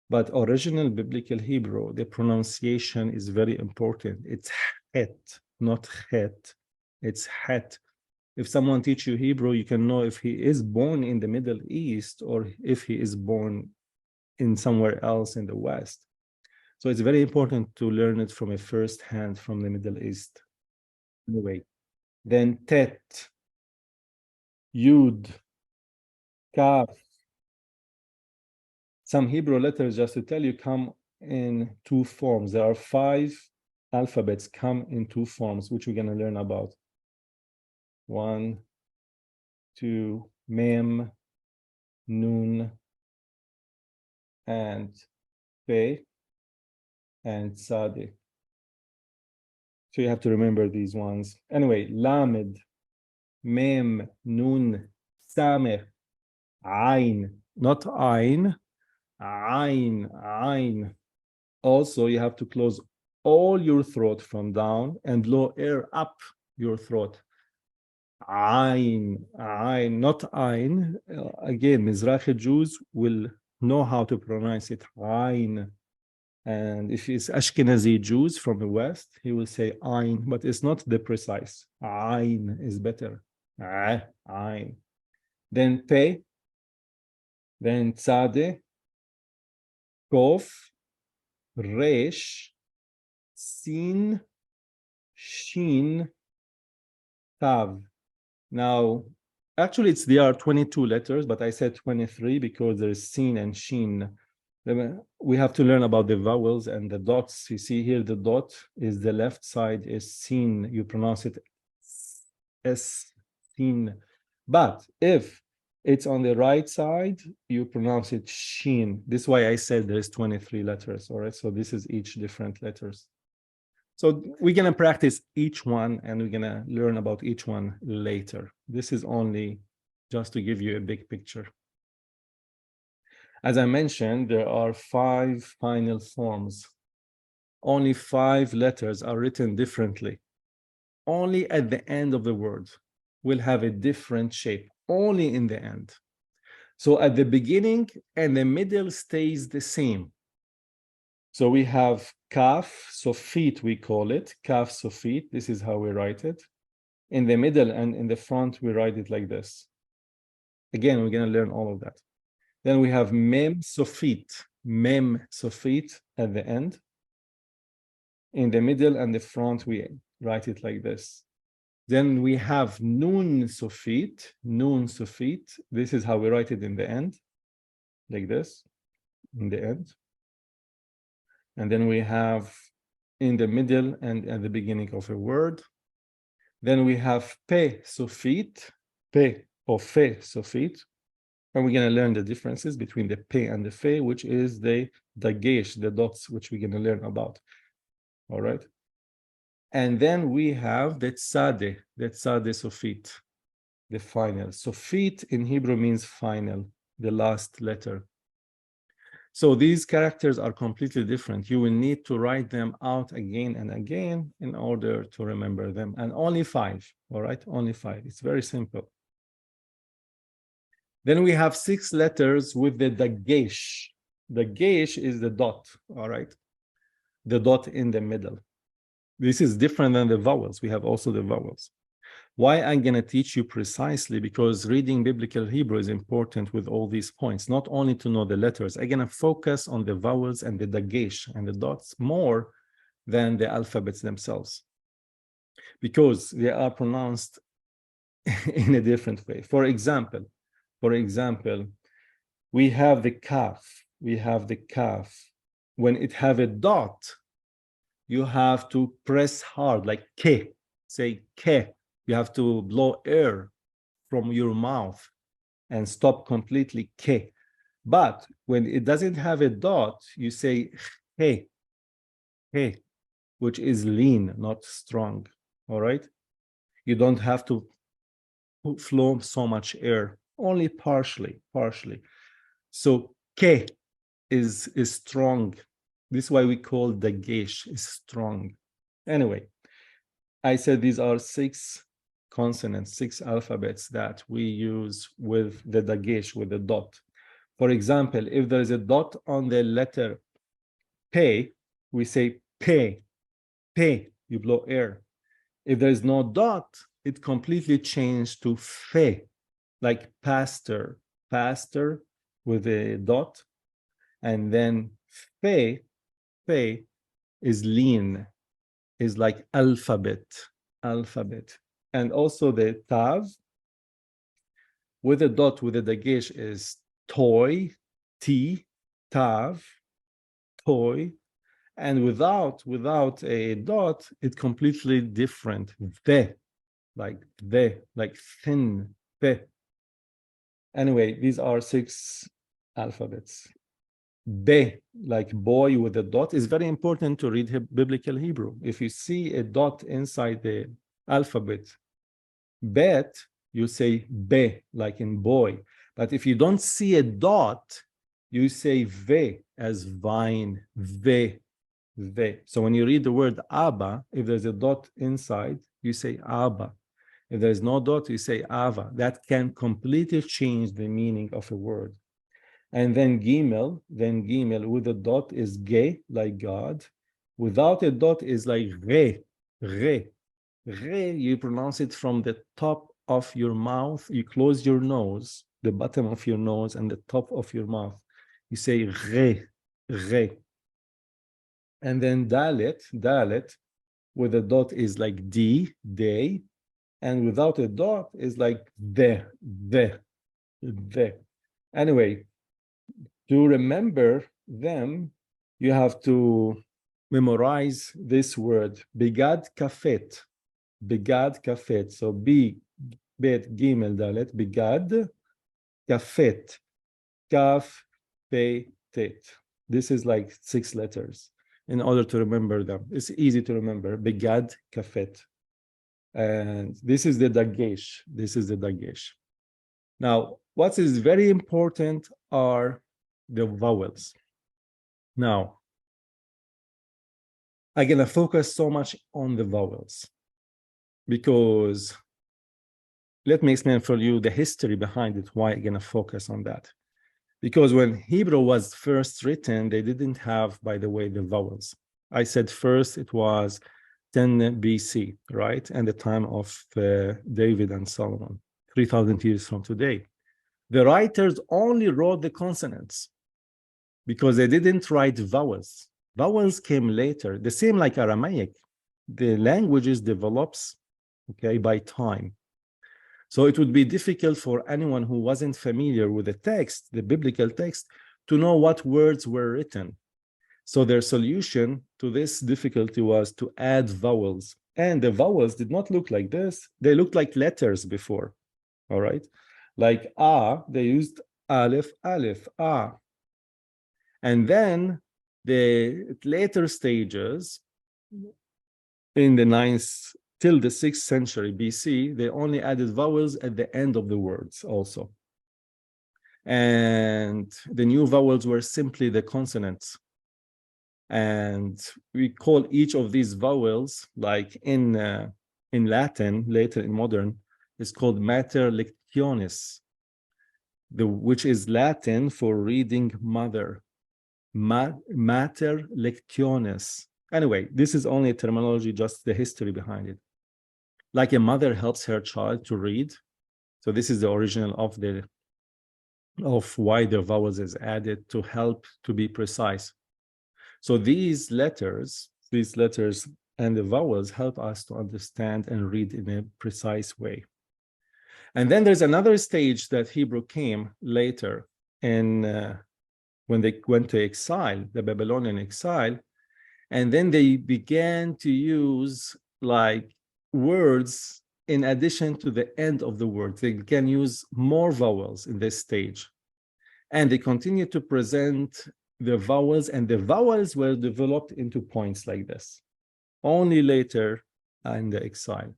But original biblical Hebrew, the pronunciation is very important. It's het, not het. It's het. If someone teach you Hebrew, you can know if he is born in the Middle East or if he is born in somewhere else in the West. So it's very important to learn it from a first hand from the Middle East. Anyway, then tet, yud, kaf. Some Hebrew letters, just to tell you, come in two forms. There are 5 alphabets come in 2 forms, which we're going to learn about. 1, 2, mem, nun, and pe, and tzaddik. So you have to remember these ones. Anyway, lamed, mem, nun, sameh, ain, not ain, ain. Also, you have to close all your throat from down and blow air up your throat. Ain, not ain. Again, Mizrahi Jews will know how to pronounce it, ain. And if it's Ashkenazi Jews from the West, he will say ain, but it's not the precise. Ain is better. Ain. Then pe, then tzadeh, kof, resh, sin, shin, tav. Now, actually, there are 22 letters, but I said 23 because there's sin and shin. We have to learn about the vowels and the dots. You see here, the dot is the left side is sin. You pronounce it as sin. But if it's on the right side, you pronounce it shin. This is why I said there's 23 letters. All right, so this is each different letters. So we're going to practice each one and we're going to learn about each one later. This is only just to give you a big picture. As I mentioned, there are 5 final forms. Only 5 letters are written differently. Only at the end of the word will have a different shape, only in the end. So at the beginning and the middle stays the same. So we have kaf, sofit we call it, kaf sofit. This is how we write it. In the middle and in the front, we write it like this. Again, we're going to learn all of that. Then we have mem sofit at the end. In the middle and the front, we write it like this. Then we have nun sofit. This is how we write it in the end, like this, in the end. And then we have in the middle and at the beginning of a word. Then we have pe sofit, pe or fe sofit. And we're going to learn the differences between the pe and the fe, which is the dagesh, the dots, which we're going to learn about. All right. And then we have the tzadeh sofit, the final. Sofit in Hebrew means final, the last letter. So these characters are completely different. You will need to write them out again and again in order to remember them. And only 5, all right? Only 5. It's very simple. Then we have 6 letters with the dagesh. Dagesh is the dot, all right? The dot in the middle. This is different than the vowels. We have also the vowels. Why I'm going to teach you precisely? Because reading biblical Hebrew is important with all these points, not only to know the letters. I'm going to focus on the vowels and the dagesh and the dots more than the alphabets themselves, because they are pronounced in a different way. For example, we have the kaf. When it have a dot, you have to press hard, like ke, say ke. You have to blow air from your mouth and stop completely ke. But when it doesn't have a dot, you say he, which is lean, not strong. All right. You don't have to flow so much air, only partially. So ke is strong. This is why we call dagesh is strong. Anyway, I said these are 6 consonants, 6 alphabets that we use with the dagesh, with the dot. For example, if there is a dot on the letter pay, we say pay, pay, you blow air. If there is no dot, it completely changed to fe, like pastor, pastor with a dot. And then fe, fe is lean, is like alphabet, alphabet. And also the tav with a dot with a dagesh is toy, t, tav, toy. And without a dot, it's completely different. The, like thin, the. Anyway, these are 6 alphabets. Be, like boy with a dot, is very important to read biblical Hebrew. If you see a dot inside the alphabet, bet, you say be, like in boy. But if you don't see a dot, you say ve, as vine, ve, ve. So when you read the word Abba, if there's a dot inside, you say Abba. If there's no dot, you say Ava. That can completely change the meaning of a word. And then Gimel with a dot is Ge, like God. Without a dot is like Re, Re. Re, you pronounce it from the top of your mouth. You close your nose, the bottom of your nose and the top of your mouth. You say Re, Re. And then Dalet, with a dot is like D, day. And without a dot is like the. Anyway, to remember them, you have to memorize this word, Begad Kafet. Begad Kafet. So B, Bet, Gimel, Dalet, Begad Kafet. Kaf, Pe, Tet. This is like 6 letters in order to remember them. It's easy to remember. Begad Kafet. And this is the dagesh. This is the dagesh. Now, what is very important are the vowels. Now, I'm going to focus so much on the vowels because let me explain for you the history behind it, why I'm going to focus on that. Because when Hebrew was first written, they didn't have, by the way, the vowels. I said first it was 10 BC, right? And the time of David and Solomon, 3,000 years from today. The writers only wrote the consonants because they didn't write vowels. Vowels came later, the same like Aramaic. The languages develops, okay, by time. So it would be difficult for anyone who wasn't familiar with the text, the biblical text, to know what words were written. So their solution to this difficulty was to add vowels. And the vowels did not look like this. They looked like letters before, all right? Like A, they used Aleph, Aleph, A. And then the later stages, in the 9th till the 6th century BC, they only added vowels at the end of the words also. And the new vowels were simply the consonants. And we call each of these vowels, like in Latin, later in modern, it's called mater lectionis, which is Latin for reading mother. Mater lectionis. Anyway, this is only a terminology, just the history behind it. Like a mother helps her child to read. So this is the original of why the vowels is added to help to be precise. So these letters and the vowels help us to understand and read in a precise way. And then there's another stage that Hebrew came later in when they went to exile, the Babylonian exile, and then they began to use like words in addition to the end of the word. They can use more vowels in this stage. And they continue to present the vowels, and the vowels were developed into points like this, only later in the exile.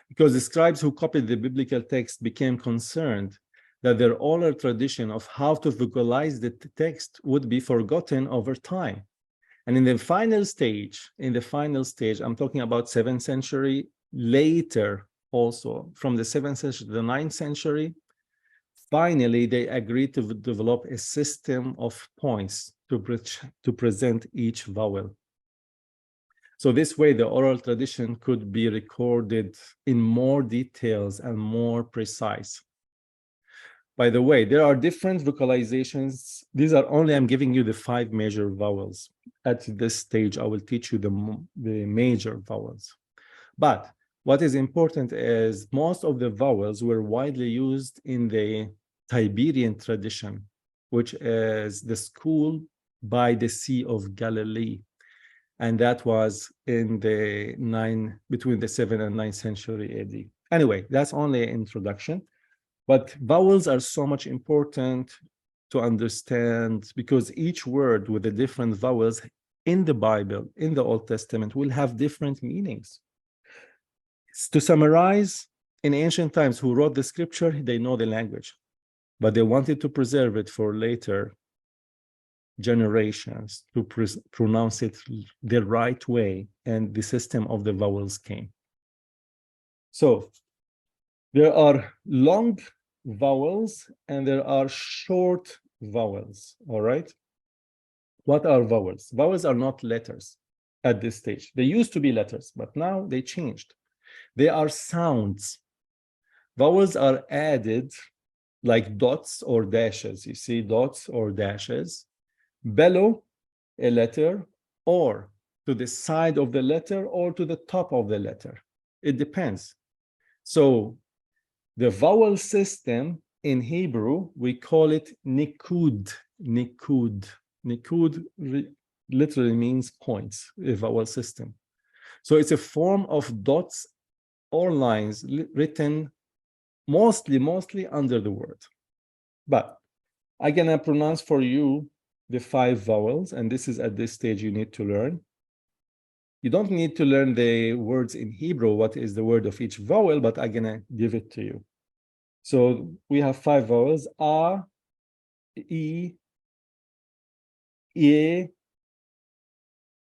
Because the scribes who copied the biblical text became concerned that their oral tradition of how to vocalize the text would be forgotten over time. And in the final stage, I'm talking about 7th century, later also, from the 7th century to the 9th century, Finally, they agreed to develop a system of points to present each vowel. So this way, the oral tradition could be recorded in more details and more precise. By the way, there are different vocalizations. These are only, I'm giving you the 5 major vowels. At this stage, I will teach you the major vowels. But what is important is most of the vowels were widely used in the Tiberian tradition, which is the school by the Sea of Galilee. And that was in between the 7th and 9th century AD. Anyway, that's only an introduction. But vowels are so much important to understand because each word with the different vowels in the Bible, in the Old Testament, will have different meanings. To summarize, in ancient times, who wrote the scripture, they know the language, but they wanted to preserve it for later generations to pronounce it the right way, and the system of the vowels came. So there are long vowels and there are short vowels, all right? What are vowels? Vowels are not letters at this stage. They used to be letters, but now they changed. They are sounds. Vowels are added like dots or dashes. You see dots or dashes below a letter or to the side of the letter or to the top of the letter. It depends. So the vowel system in Hebrew, we call it nikud. Nikud. Nikud literally means points, a vowel system. So it's a form of dots or lines written mostly under the word. But I'm gonna pronounce for you the 5 vowels, and this is at this stage you need to learn. You don't need to learn the words in Hebrew, what is the word of each vowel, but I'm gonna give it to you. So we have 5 vowels: A, E, E,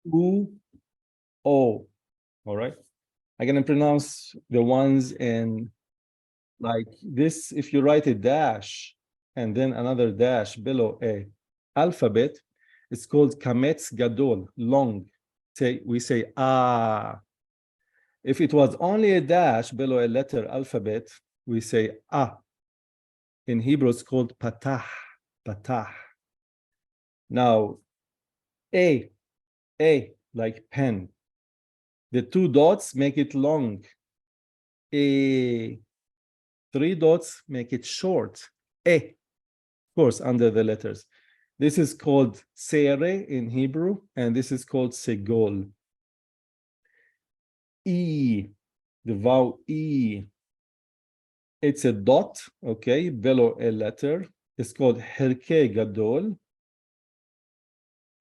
U, O. All right. I'm gonna pronounce the ones in like this. If you write a dash and then another dash below a alphabet, it's called kametz gadol, long. We say ah. If it was only a dash below a letter alphabet, we say ah. In Hebrew, it's called patah, patah. Now, a, like pen. The 2 dots make it long. A, 3 dots make it short. Of course, under the letters. This is called sere in Hebrew, and this is called segol. E, the vowel E, it's a dot, okay, below a letter. It's called herke gadol.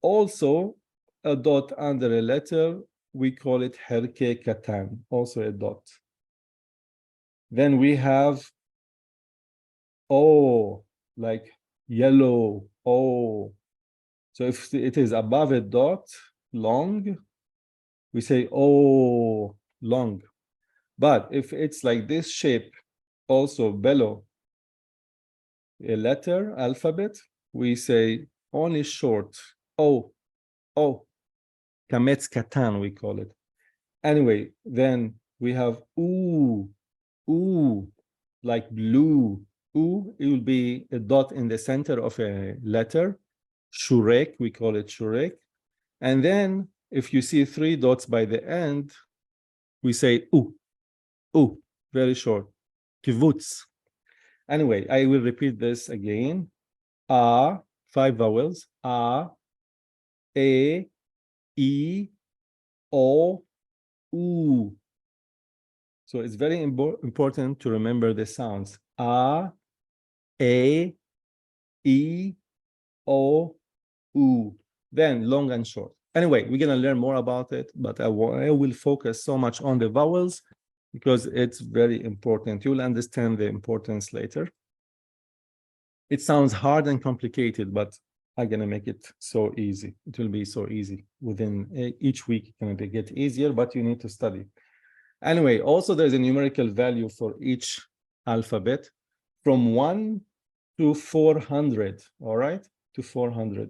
Also, a dot under a letter, we call it herke katan, also a dot. Then we have O, like yellow, O. So if it is above a dot, long, we say O, long. But if it's like this shape, also below a letter, alphabet, we say only short, O, O. Kametz katan, we call it. Anyway, then we have U, like blue. U, it will be a dot in the center of a letter. Shurek, we call it shurek. And then if you see 3 dots by the end, we say U, very short. Kivutz. Anyway, I will repeat this again. A, 5 vowels. A, E, O, U. So it's very important to remember the sounds. A, E, O, U. Then long and short. Anyway, we're going to learn more about it, but I will focus so much on the vowels because it's very important. You'll understand the importance later. It sounds hard and complicated, but I'm going to make it so easy. It will be so easy. Within each week, it's going to get easier, but you need to study. Anyway, also there's a numerical value for each alphabet from 1 to 400, all right? To 400.